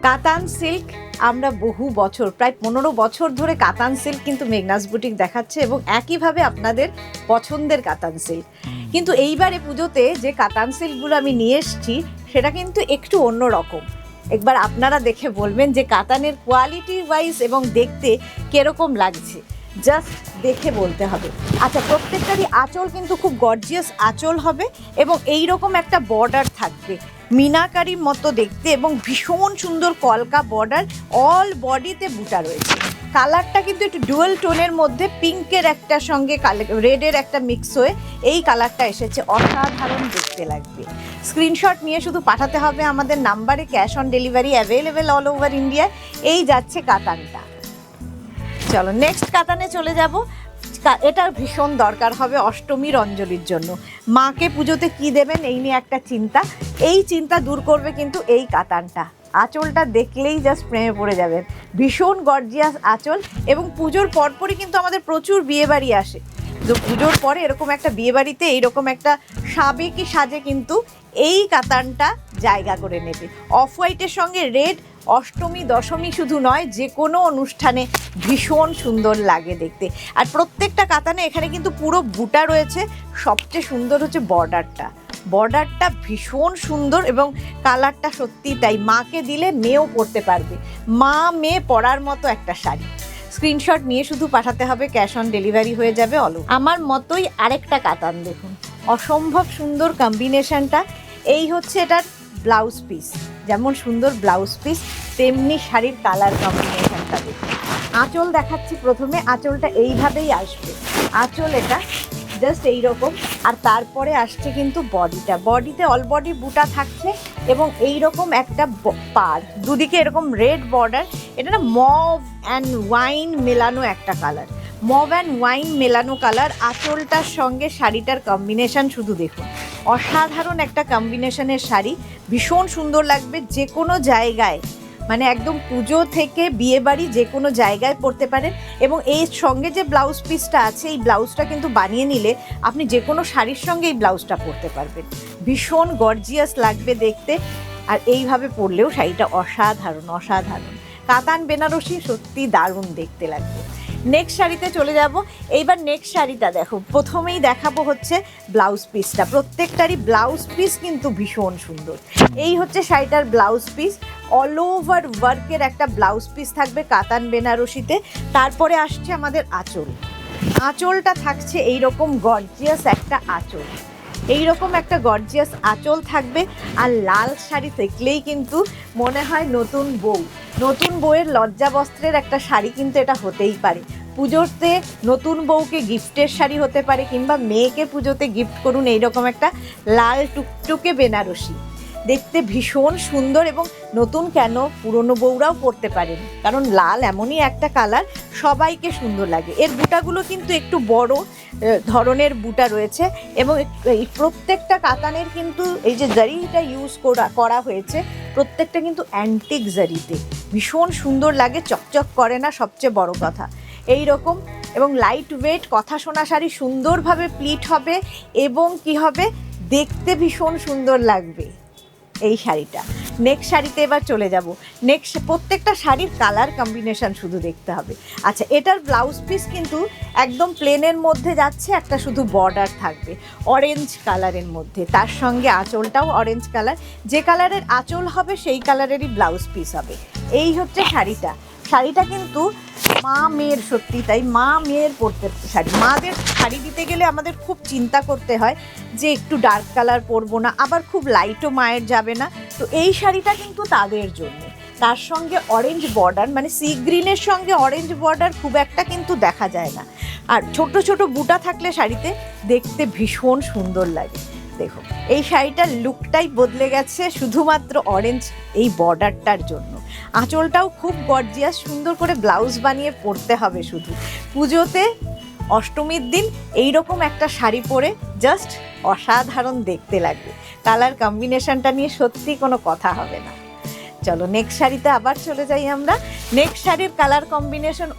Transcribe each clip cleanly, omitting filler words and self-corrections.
কাতান সিল্ক আমরা বহু বছর, প্রায় 15 বছর ধরে কাতান সিল্ক কিন্তু মেঘনাস বুটিক দেখাচ্ছে এবং একইভাবে আপনাদের পছন্দের কাতান সিল্ক। কিন্তু এইবারে পুজোতে যে কাতান সিল্কগুলো আমি নিয়ে এসেছি সেটা কিন্তু একটু অন্য রকম। একবার আপনারা দেখে বলবেন যে কাতানের কোয়ালিটি ওয়াইজ এবং দেখতে কিরকম লাগছে, জাস্ট দেখে বলতে হবে। আচ্ছা, প্রত্যেকটারই আঁচল কিন্তু খুব গর্জিয়াস আঁচল হবে এবং এই রকম একটা বর্ডার থাকবে মিনাকারির মতো দেখতে এবং ভীষণ সুন্দর কলকা বর্ডার, অল বডিতে বুটা রয়েছে। কালারটা কিন্তু একটু ডুয়াল টোনের মধ্যে পিঙ্কের একটা সঙ্গে রেডের একটা মিক্স হয়ে এই কালারটা এসেছে, অসাধারণ দেখতে লাগবে। স্ক্রিনশট নিয়ে শুধু পাঠাতে হবে আমাদের নাম্বারে, cash on delivery available all over India. এই যাচ্ছে কাতানটা। চলো নেক্সট কাতানে চলে যাব। এটার ভীষণ দরকার হবে অষ্টমীর অঞ্জলির জন্য। মাকে পুজোতে কি দেবেন এই নিয়ে একটা চিন্তা, এই চিন্তা দূর করবে কিন্তু এই কাতানটা। আঁচলটা দেখলেই জাস্ট প্রেমে পড়ে যাবেন, ভীষণ গর্জিয়াস আঁচল। এবং পুজোর পরপরই কিন্তু আমাদের প্রচুর বিয়েবাড়ি আসে, তো পুজোর পরে এরকম একটা বিয়েবাড়িতে এইরকম একটা সাবেকি সাজে কিন্তু এই কাতানটা জায়গা করে নেবে। অফ হোয়াইটের সঙ্গে রেড, অষ্টমী দশমী শুধু নয়, যে কোনো অনুষ্ঠানে ভীষণ সুন্দর লাগে দেখতে। আর প্রত্যেকটা কাতানে এখানে কিন্তু পুরো বুটা রয়েছে। সবচেয়ে সুন্দর হচ্ছে বর্ডারটা ভীষণ সুন্দর এবং কালারটা সত্যি তাই। মাকে দিলে মেয়েও পরতে পারবে, মা মেয়ে পরার মতো একটা শাড়ি। স্ক্রিনশট নিয়ে শুধু পাঠাতে হবে, ক্যাশ অন ডেলিভারি হয়ে যাবে। আমার মতোই আরেকটা কাতান দেখুন, অসম্ভব সুন্দর কম্বিনেশনটা। এই হচ্ছে এটার ব্লাউজ পিস, যেমন সুন্দর ব্লাউজ পিস তেমনি শাড়ির কালার কম্বিনেশনটা দেখুন। আঁচল দেখাচ্ছি প্রথমে, আঁচলটা এইভাবেই আসবে। আঁচল এটা জাস্ট এইরকম, আর তারপরে আসছে কিন্তু বডিতে অল বডি বুটা থাকছে এবং এইরকম একটা পার, দুদিকে এরকম রেড বর্ডার। এটা না মভ অ্যান্ড ওয়াইন মেলানো একটা কালার, মভ অ্যান্ড ওয়াইন মেলানো কালার। আঁচলটার সঙ্গে শাড়িটার কম্বিনেশন শুধু দেখুন, অসাধারণ একটা কম্বিনেশনের শাড়ি, ভীষণ সুন্দর লাগবে যে কোনো জায়গায়, মানে একদম পুজো থেকে বিয়েবাড়ি যে কোনো জায়গায় পরতে পারেন। এবং এর সঙ্গে যে ব্লাউজ পিসটা আছে, এই ব্লাউজটা কিন্তু বানিয়ে নিলে আপনি যে কোনো শাড়ির সঙ্গে এই ব্লাউজটা পরতে পারবেন, ভীষণ গর্জিয়াস লাগবে দেখতে। আর এইভাবে পরলেও শাড়িটা অসাধারণ। কাতান বেনারসি সত্যি দারুণ দেখতে লাগবে। নেক্সট শাড়িতে চলে যাব। এইবার নেক্সট শাড়িটা দেখো, প্রথমেই দেখাবো হচ্ছে ব্লাউজ পিসটা। প্রত্যেকটারই ব্লাউজ পিস কিন্তু ভীষণ সুন্দর। এই হচ্ছে শাড়িটার ব্লাউজ পিস, অল ওভার ওয়ার্কের একটা ব্লাউজ পিস থাকবে কাতান বেনারসিতে। তারপরে আসছে আমাদের আঁচলটা থাকছে এইরকম গর্জিয়াস একটা আঁচল, এইরকম একটা গর্জিয়াস আঁচল থাকবে। আর লাল শাড়ি দেখলেই কিন্তু মনে হয় নতুন বউয়ের লজ্জা বস্ত্রের একটা শাড়ি কিন্তু এটা হতেই পারে। পুজোতে নতুন বউকে গিফটের শাড়ি হতে পারে, কিংবা মেয়েকে পুজোতে গিফট করুন এইরকম একটা লাল টুকটুকে বেনারসি, দেখতে ভীষণ সুন্দর। এবং নতুন কেন, পুরনো বউরাও পরতে পারেন, কারণ লাল এমনই একটা কালার, সবাইকে সুন্দর লাগে। এর বুটাগুলো কিন্তু একটু বড় ধরনের বুটা রয়েছে এবং এই প্রত্যেকটা কাতানের কিন্তু এই যে জারিটা ইউজ করা হয়েছে প্রত্যেকটা কিন্তু অ্যান্টিক জারিতে, ভীষণ সুন্দর লাগে, চকচক করে না, সবচেয়ে বড় কথা এই রকম। এবং লাইট ওয়েট কথা শোনা শাড়ি, সুন্দরভাবে প্লিট হবে এবং কি হবে, দেখতে ভীষণ সুন্দর লাগবে এই শাড়িটা। নেক্সট শাড়িতে এবার চলে যাব। নেক্সট প্রত্যেকটা শাড়ির কালার কম্বিনেশন শুধু দেখতে হবে। আচ্ছা, এটার ব্লাউজ পিস কিন্তু একদম প্লেনের মধ্যে যাচ্ছে, একটা শুধু বর্ডার থাকবে অরেঞ্জ কালারের মধ্যে, তার সঙ্গে আঁচলটাও অরেঞ্জ কালার। যে কালারের আঁচল হবে সেই কালারেরই ব্লাউজ পিস হবে। এই হচ্ছে শাড়িটা কিন্তু মা মেয়ের, সত্যি তাই, মা মেয়ের পরতে শাড়ি। মাদের শাড়ি দিতে গেলে আমাদের খুব চিন্তা করতে হয় যে একটু ডার্ক কালার পরবো না, আবার খুব লাইটও মায়ের যাবে না, তো এই শাড়িটা কিন্তু তাদের জন্য। তার সঙ্গে অরেঞ্জ বর্ডার, মানে সি গ্রিনের সঙ্গে অরেঞ্জ বর্ডার খুব একটা কিন্তু দেখা যায় না, আর ছোট ছোট বুটা থাকলে শাড়িতে দেখতে ভীষণ সুন্দর লাগে। দেখো এই শাড়িটার লুকটাই বদলে গেছে শুধুমাত্র অরেঞ্জ এই বর্ডারটার জন্য। আঁচলটাও খুব গর্জিয়াস, সুন্দর করে ব্লাউজ বানিয়ে পরতে হবে শুধু পুজোতে। অষ্টমীর দিন এইরকম একটা শাড়ি পরে জাস্ট অসাধারণ দেখতে লাগবে। কালার কম্বিনেশনটা নিয়ে সত্যি কোনো কথা হবে না। চলো নেক্সট শাড়িতে আবার চলে যাই আমরা। নেক্সট শাড়ির কালার কম্বিনেশন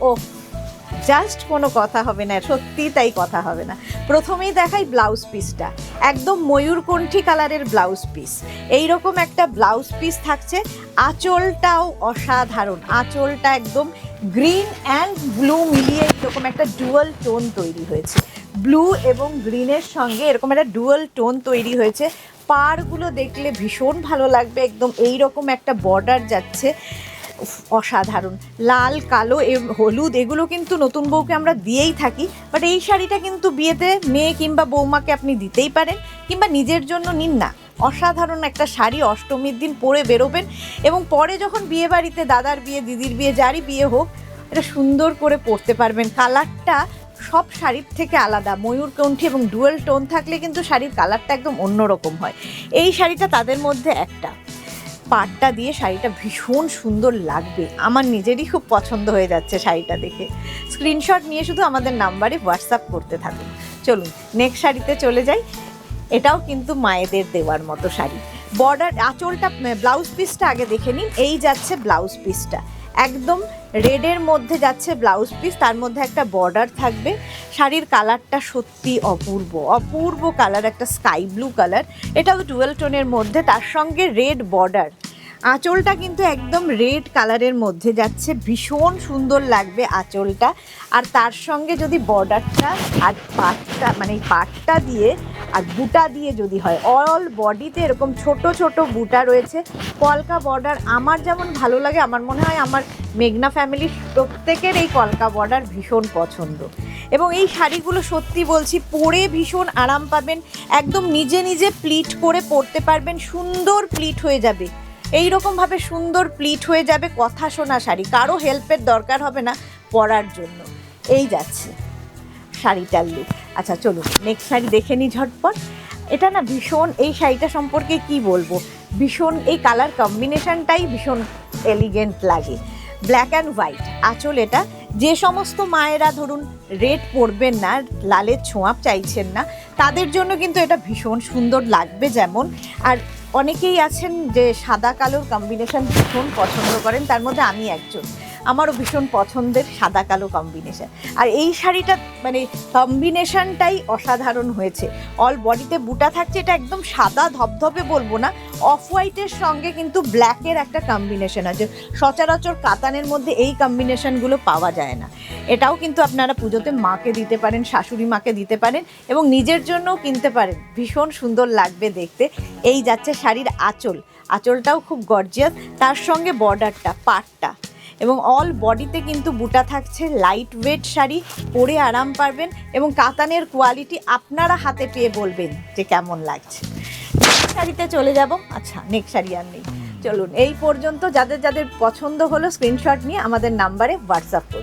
জাস্ট কোনো কথা হবে না, সত্যি তাই কথা হবে না। প্রথমেই দেখাই ব্লাউজ পিসটা, একদম ময়ূরকণ্ঠী কালারের ব্লাউজ পিস। এইরকম একটা ব্লাউজ পিস থাকছে, আঁচলটাও অসাধারণ, আঁচলটা একদম গ্রিন অ্যান্ড ব্লু মিলিয়ে এরকম একটা ডুয়াল টোন তৈরি হয়েছে, ব্লু এবং গ্রিনের সঙ্গে এরকম একটা ডুয়াল টোন তৈরি হয়েছে। পাড়গুলো দেখলে ভীষণ ভালো লাগবে, একদম এইরকম একটা বর্ডার যাচ্ছে, অসাধারণ। লাল, কালো, হলুদ এগুলো কিন্তু নতুন বউকে আমরা দিয়েই থাকি, বাট এই শাড়িটা কিন্তু বিয়েতে মেয়ে কিংবা বৌমাকে আপনি দিতেই পারেন, কিংবা নিজের জন্য নিন না। অসাধারণ একটা শাড়ি, অষ্টমীর দিন পরে বেরোবেন এবং পরে যখন বিয়ে বাড়িতে, দাদার বিয়ে, দিদির বিয়ে, যারই বিয়ে হোক, এটা সুন্দর করে পরতে পারবেন। কালারটা সব শাড়ির থেকে আলাদা, ময়ূরকণ্ঠী এবং ডুয়াল টোন থাকলে কিন্তু শাড়ির কালারটা একদম অন্যরকম হয়। এই শাড়িটা তাদের মধ্যে একটা। পাড়টা দিয়ে শাড়িটা ভীষণ সুন্দর লাগবে, আমার নিজেরই খুব পছন্দ হয়ে যাচ্ছে শাড়িটা দেখে। স্ক্রিনশট নিয়ে শুধু আমাদের নাম্বারে হোয়াটসঅ্যাপ করতে থাকুন। চলুন নেক্সট শাড়িতে চলে যাই। এটাও কিন্তু মায়েদের দেওয়ার মতো শাড়ি। বর্ডার, আঁচলটা, ব্লাউজ পিসটা আগে দেখে নিন। এই যাচ্ছে ব্লাউজ পিসটা, একদম রেডের মধ্যে যাচ্ছে ব্লাউজ পিস, তার মধ্যে একটা বর্ডার থাকবে। শাড়ির কালারটা সত্যি অপূর্ব, অপূর্ব কালার, একটা স্কাই ব্লু কালার, এটাও ডুয়েল টোনের মধ্যে, তার সঙ্গে রেড বর্ডার। আঁচলটা কিন্তু একদম রেড কালারের মধ্যে যাচ্ছে, ভীষণ সুন্দর লাগবে আঁচলটা। আর তার সঙ্গে যদি বর্ডারটা আর পাটটা, মানে এই পাটটা দিয়ে আর বুটা দিয়ে যদি হয়, অল বডিতে এরকম ছোট ছোট বুটা রয়েছে, কলকা বর্ডার। আমার যেমন ভালো লাগে, আমার মনে হয় আমার মেঘনা ফ্যামিলির প্রত্যেকের এই কলকা বর্ডার ভীষণ পছন্দ। এবং এই শাড়িগুলো সত্যি বলছি, পরে ভীষণ আরাম পাবেন, একদম নিজে নিজে প্লিট করে পরতে পারবেন, সুন্দর প্লিট হয়ে যাবে, এই রকমভাবে সুন্দর প্লিট হয়ে যাবে। কথা শোনা শাড়ি, কারো হেল্পের দরকার হবে না পরার জন্য। এই যাচ্ছে শাড়িটার লুক। আচ্ছা চলুন নেক্সট শাড়ি দেখে নিই ঝটপট। এটা না ভীষণ, এই শাড়িটা সম্পর্কে কি বলবো, ভীষণ এই কালার কম্বিনেশনটাই ভীষণ এলিগেন্ট লাগে। ব্ল্যাক অ্যান্ড হোয়াইট আঁচল এটা। যে সমস্ত মায়েরা ধরুন রেড পরবেন না, লালের ছোঁয়া চাইছেন না, তাদের জন্য কিন্তু এটা ভীষণ সুন্দর লাগবে। যেমন, আর অনেকেই আছেন যে সাদা কালোর কম্বিনেশন ভীষণ পছন্দ করেন, তার মধ্যে আমি একজন, আমারও ভীষণ পছন্দের সাদা কালো কম্বিনেশন। আর এই শাড়িটা মানে কম্বিনেশনটাই অসাধারণ হয়েছে। অল বডিতে বুটা থাকছে, এটা একদম সাদা ধবধবে বলবো না, অফ হোয়াইটের সঙ্গে কিন্তু ব্ল্যাকের একটা কম্বিনেশন আছে। সচরাচর কাতানের মধ্যে এই কম্বিনেশনগুলো পাওয়া যায় না। এটাও কিন্তু আপনারা পুজোতে মাকে দিতে পারেন, শাশুড়ি মাকে দিতে পারেন এবং নিজের জন্যও কিনতে পারেন, ভীষণ সুন্দর লাগবে দেখতে। এই যাচ্ছে শাড়ির আঁচল, আঁচলটাও খুব গর্জিয়াস, তার সঙ্গে বর্ডারটা, পাটটা এবং অল বডিতে কিন্তু বুটা থাকছে। লাইট ওয়েট শাড়ি, পরে আরাম পাবেন এবং কাতানের কোয়ালিটি আপনারা হাতে পেয়ে বলবেন যে কেমন লাগছে। শাড়িতে চলে যাব। আচ্ছা নেক্সট শাড়ি আর নেই, চলুন এই পর্যন্ত। যাদের যাদের পছন্দ হলো স্ক্রিনশট নিয়ে আমাদের নাম্বারে হোয়াটসঅ্যাপ করুন।